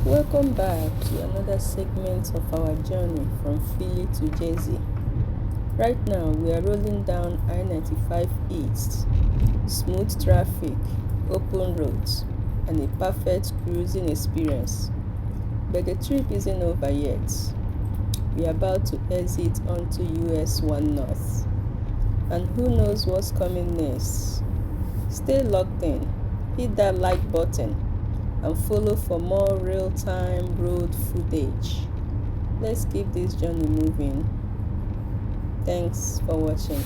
Welcome back to another segment of our journey from Philly to Jersey. Right now, we are rolling down I-95 East. Smooth traffic, open roads, and a perfect cruising experience. But the trip isn't over yet. We are about to exit onto US-1 North. And who knows what's coming next? Stay locked in, hit that like button, and follow for more real-time road footage. Let's keep this journey moving. Thanks for watching.